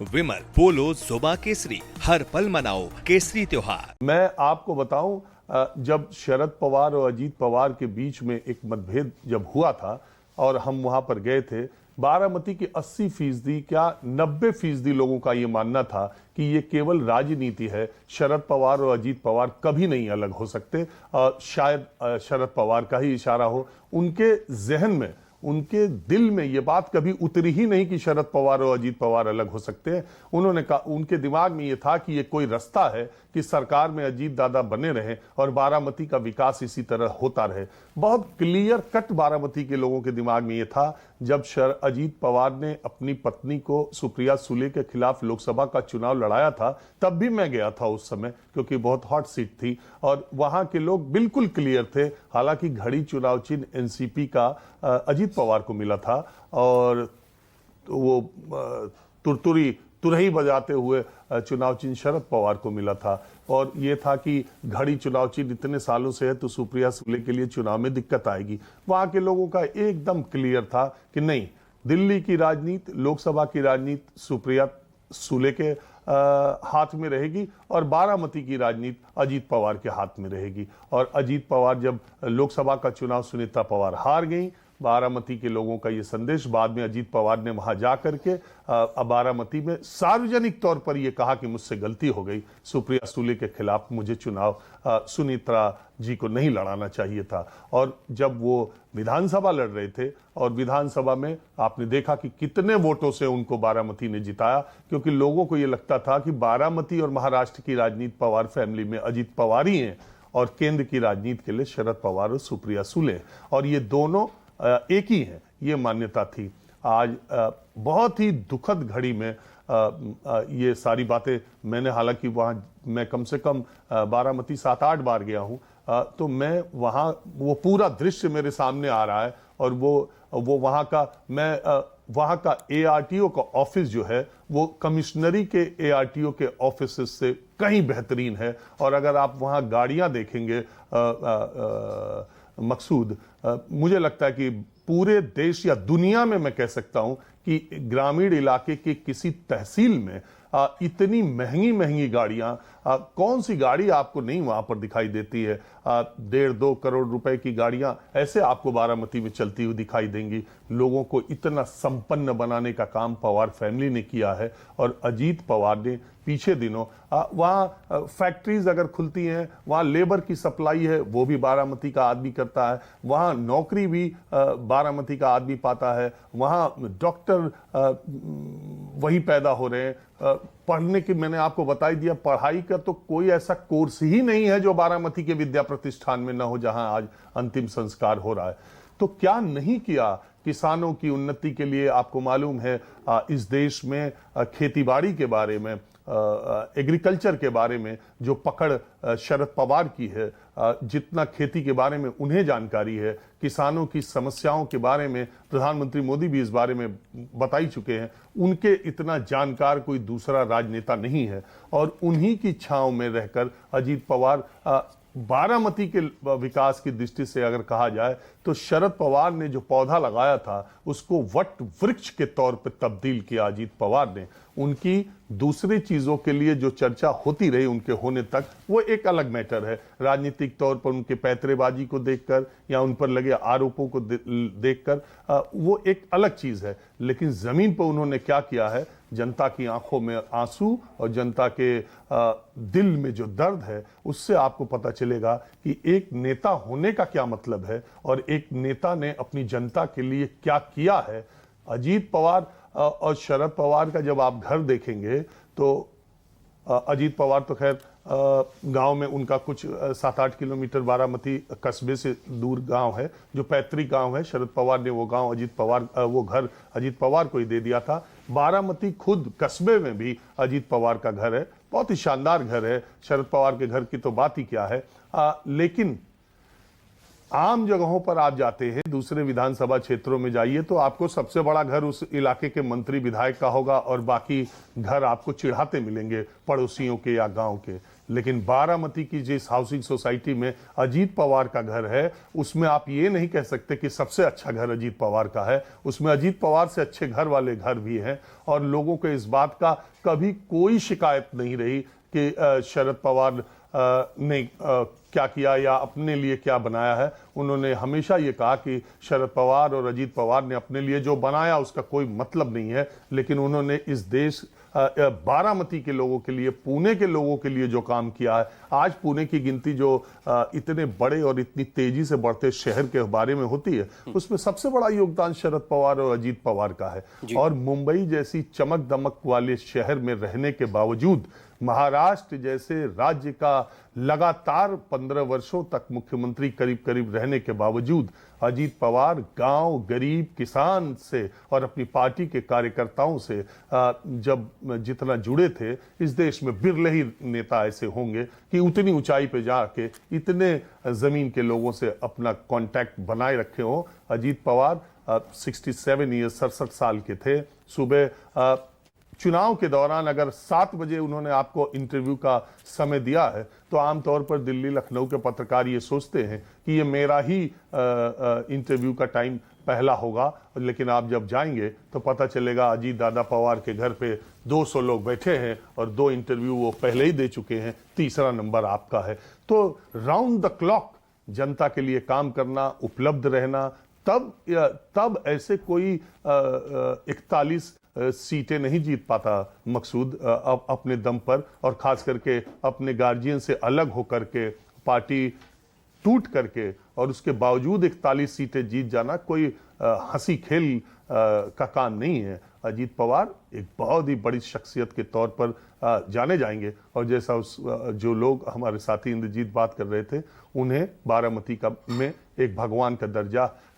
विमल पोलो जुबा केसरी, हर पल मनाओ केसरी त्योहार। मैं आपको बताऊं, जब शरद पवार और अजीत पवार के बीच में एक मतभेद जब हुआ था और हम वहां पर गए थे, बारामती के 80% क्या 90% लोगों का ये मानना था कि ये केवल राजनीति है। शरद पवार और अजीत पवार कभी नहीं अलग हो सकते। शायद शरद पवार का ही इशारा हो, उनके जहन में, उनके दिल में ये बात कभी उतरी ही नहीं कि शरद पवार और अजीत पवार अलग हो सकते हैं। उन्होंने कहा, उनके दिमाग में ये था कि ये कोई रास्ता है कि सरकार में अजीत दादा बने रहें और बारामती का विकास इसी तरह होता रहे। बहुत क्लियर कट बारामती के लोगों के दिमाग में ये था। जब अजीत पवार ने अपनी पत्नी को सुप्रिया सुले के खिलाफ लोकसभा का चुनाव लड़ाया था, तब भी मैं गया था उस समय, क्योंकि बहुत हॉट सीट थी और वहां के लोग बिल्कुल क्लियर थे। हालांकि घड़ी चुनाव चिन्ह एनसीपी का अजीत पवार को मिला था और वो तुरही बजाते हुए चुनाव चिन्ह शरद पवार को मिला था। और ये था कि घड़ी चुनाव चिन्ह इतने सालों से है तो सुप्रिया सुले के लिए चुनाव में दिक्कत आएगी। वहां के लोगों का एकदम क्लियर था कि नहीं, दिल्ली की राजनीति, लोकसभा की राजनीति सुप्रिया सुले के हाथ में रहेगी और बारामती की राजनीति अजीत पवार के हाथ में रहेगी। और अजीत पवार, जब लोकसभा का चुनाव सुनीता पवार हार गई, बारामती के लोगों का ये संदेश, बाद में अजीत पवार ने वहां जाकर के बारामती में सार्वजनिक तौर पर यह कहा कि मुझसे गलती हो गई, सुप्रिया सुले के खिलाफ मुझे चुनाव सुनीता जी को नहीं लड़ाना चाहिए था। और जब वो विधानसभा लड़ रहे थे और विधानसभा में आपने देखा कि कितने वोटों से उनको बारामती ने जिताया, क्योंकि लोगों को यह लगता था कि बारामती और महाराष्ट्र की राजनीति पवार फैमिली में अजीत पवार ही हैं और केंद्र की राजनीति के लिए शरद पवार और सुप्रिया सुले, और ये दोनों एक ही है, ये मान्यता थी। आज बहुत ही दुखद घड़ी में ये सारी बातें मैंने, हालांकि वहां मैं कम से कम बारामती 7-8 बार गया हूं, तो मैं वहां, वो पूरा दृश्य मेरे सामने आ रहा है। और वो वहां का, मैं वहां का एआरटीओ का ऑफिस जो है वो कमिश्नरी के एआरटीओ के ऑफिस से कहीं बेहतरीन है। और अगर आप वहां गाड़ियां देखेंगे मकसूद, मुझे लगता है कि पूरे देश या दुनिया में मैं कह सकता हूं कि ग्रामीण इलाके के किसी तहसील में इतनी महंगी महंगी गाड़ियां, कौन सी गाड़ी आपको नहीं वहां पर दिखाई देती है। 1.5-2 करोड़ रुपए की गाड़ियां ऐसे आपको बारामती में चलती हुई दिखाई देंगी। लोगों को इतना संपन्न बनाने का काम पवार फैमिली ने किया है। और अजीत पवार ने पीछे दिनों वहां फैक्ट्रीज अगर खुलती हैं, वहां लेबर की सप्लाई है, वो भी बारामती का आदमी करता है। वहां नौकरी भी बारामती का आदमी पाता है। वहां डॉक्टर वही पैदा हो रहे हैं। पढ़ने की, मैंने आपको बता ही दिया, पढ़ाई का तो कोई ऐसा कोर्स ही नहीं है जो बारामती के विद्या प्रतिष्ठान में न हो, जहां आज अंतिम संस्कार हो रहा है। तो क्या नहीं किया किसानों की उन्नति के लिए। आपको मालूम है इस देश में खेतीबाड़ी के बारे में, एग्रीकल्चर के बारे में जो पकड़ शरद पवार की है, जितना खेती के बारे में उन्हें जानकारी है, किसानों की समस्याओं के बारे में प्रधानमंत्री मोदी भी इस बारे में बता ही चुके हैं, उनके इतना जानकार कोई दूसरा राजनेता नहीं है। और उन्हीं की छांव में रहकर अजीत पवार, बारामती के विकास की दृष्टि से अगर कहा जाए तो शरद पवार ने जो पौधा लगाया था उसको वट वृक्ष के तौर पर तब्दील किया अजीत पवार ने। उनकी दूसरी चीजों के लिए जो चर्चा होती रही उनके होने तक, वो एक अलग मैटर है। राजनीतिक तौर पर उनके पैतरेबाजी को देखकर या उन पर लगे आरोपों को देखकर वो एक अलग चीज है। लेकिन जमीन पर उन्होंने क्या किया है, जनता की आंखों में आंसू और जनता के दिल में जो दर्द है, उससे आपको पता चलेगा कि एक नेता होने का क्या मतलब है और एक नेता ने अपनी जनता के लिए क्या किया है। अजीत पवार और शरद पवार का जब आप घर देखेंगे तो अजीत पवार तो खैर गांव में उनका कुछ 7-8 किलोमीटर बारामती कस्बे से दूर गांव है, जो पैतृक गांव है। शरद पवार ने वो गांव वो घर अजीत पवार को ही दे दिया था। बारामती खुद कस्बे में भी अजीत पवार का घर है, बहुत ही शानदार घर है। शरद पवार के घर की तो बात ही क्या है। लेकिन आम जगहों पर आप जाते हैं, दूसरे विधानसभा क्षेत्रों में जाइए तो आपको सबसे बड़ा घर उस इलाके के मंत्री विधायक का होगा और बाकी घर आपको चिढ़ाते मिलेंगे पड़ोसियों के या गांव के। लेकिन बारामती की जिस हाउसिंग सोसाइटी में अजीत पवार का घर है, उसमें आप ये नहीं कह सकते कि सबसे अच्छा घर अजीत पवार का है। उसमें अजीत पवार से अच्छे घर वाले घर भी हैं, और लोगों को इस बात का कभी कोई शिकायत नहीं रही कि शरद पवार ने क्या किया या अपने लिए क्या बनाया है। उन्होंने हमेशा ये कहा कि शरद पवार और अजीत पवार ने अपने लिए जो बनाया उसका कोई मतलब नहीं है, लेकिन उन्होंने इस देश बारामती के लोगों के लिए, पुणे के लोगों के लिए जो काम किया है। आज पुणे की गिनती जो इतने बड़े और इतनी तेजी से बढ़ते शहर के बारे में होती है, उसमें सबसे बड़ा योगदान शरद पवार और अजीत पवार का है। और मुंबई जैसी चमक दमक वाले शहर में रहने के बावजूद, महाराष्ट्र जैसे राज्य का लगातार 15 वर्षों तक मुख्यमंत्री करीब करीब रहने के बावजूद अजीत पवार गांव, गरीब, किसान से और अपनी पार्टी के कार्यकर्ताओं से जब जितना जुड़े थे, इस देश में बिरले ही नेता ऐसे होंगे कि उतनी ऊंचाई पे जाके इतने जमीन के लोगों से अपना कांटेक्ट बनाए रखे हो। अजीत पवार 67 ईयर्स 67 साल के थे। सुबह चुनाव के दौरान अगर 7 बजे उन्होंने आपको इंटरव्यू का समय दिया है, तो आमतौर पर दिल्ली, लखनऊ के पत्रकार ये सोचते हैं कि ये मेरा ही इंटरव्यू का टाइम पहला होगा, लेकिन आप जब जाएंगे तो पता चलेगा अजीत दादा पवार के घर पे 200 लोग बैठे हैं और 2 इंटरव्यू वो पहले ही दे चुके हैं, तीसरा नंबर आपका है। तो राउंड द क्लॉक जनता के लिए काम करना, उपलब्ध रहना, तब ऐसे कोई 41 सीटें नहीं जीत पाता मकसूद अपने दम पर, और खास करके अपने गार्जियन से अलग होकर के, पार्टी टूट करके, और उसके बावजूद 41 सीटें जीत जाना कोई हंसी खेल का काम नहीं है। अजीत पवार एक बहुत ही बड़ी शख्सियत के तौर पर जाने जाएंगे, और जैसा जो लोग हमारे साथी इंद्रजीत बात कर रहे थे, उन्हें बारामती में एक भगवान का दर्जा